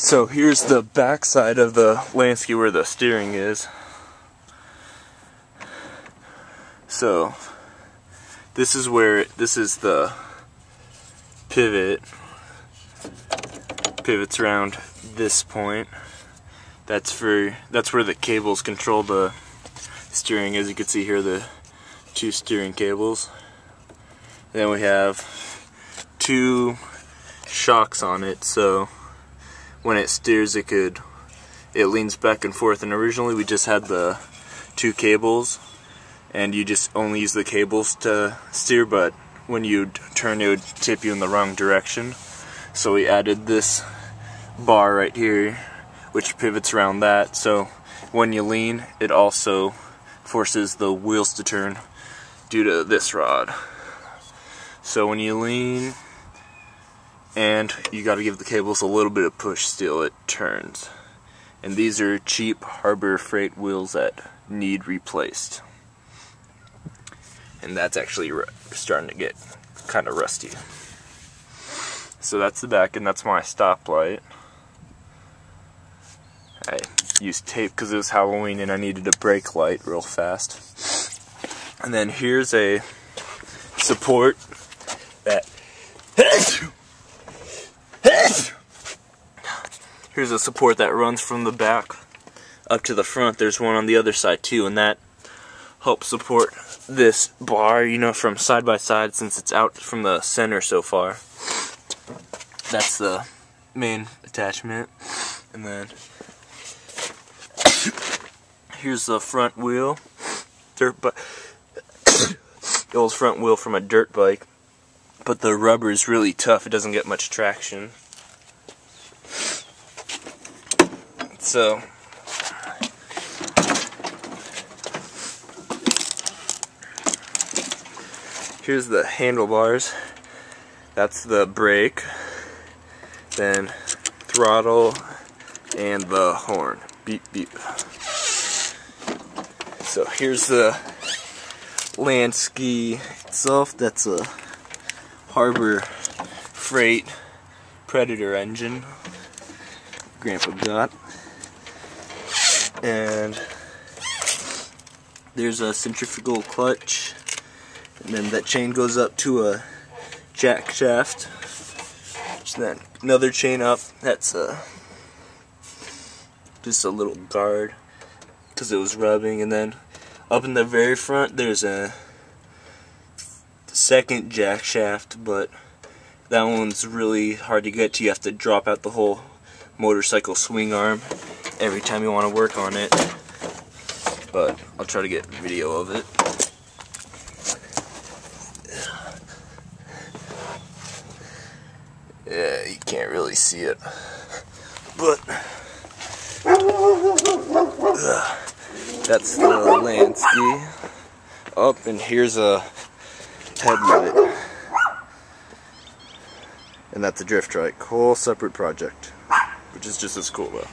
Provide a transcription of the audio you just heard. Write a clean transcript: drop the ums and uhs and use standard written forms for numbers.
So here's the back side of the Landski where the steering is. So this is the pivot. Pivots around this point. That's where the cables control the steering. As you can see here, the two steering cables. Then we have two shocks on it, so when it steers it leans back and forth. And originally we just had the two cables and you just only use the cables to steer, but when you turn it would tip you in the wrong direction. So we added this bar right here which pivots around that, so when you lean it also forces the wheels to turn due to this rod. So when you lean, and you got to give the cables a little bit of push still, it turns. And these are cheap Harbor Freight wheels that need replaced. And that's actually starting to get kind of rusty. So that's the back, and that's my stoplight. I used tape because it was Halloween and I needed a brake light real fast. And then here's a support that here's a support that runs from the back up to the front. There's one on the other side too, and that helps support this bar, you know, from side by side since it's out from the center so far. That's the main attachment. And then here's the front wheel, the old front wheel from a dirt bike, but the rubber is really tough. It doesn't get much traction. So here's the handlebars. That's the brake, then throttle, and the horn. Beep beep. So here's the Landski itself. That's a Harbor Freight Predator engine Grandpa got. And there's a centrifugal clutch, and then that chain goes up to a jack shaft. Then another chain up. That's just a little guard because it was rubbing. And then up in the very front there's a second jack shaft, but that one's really hard to get to. You have to drop out the whole motorcycle swing arm every time you want to work on it, but I'll try to get video of it. Yeah, you can't really see it, but that's the Landski. Up, and here's a headlight, and that's a drift trike. Whole separate project, which is just as cool though.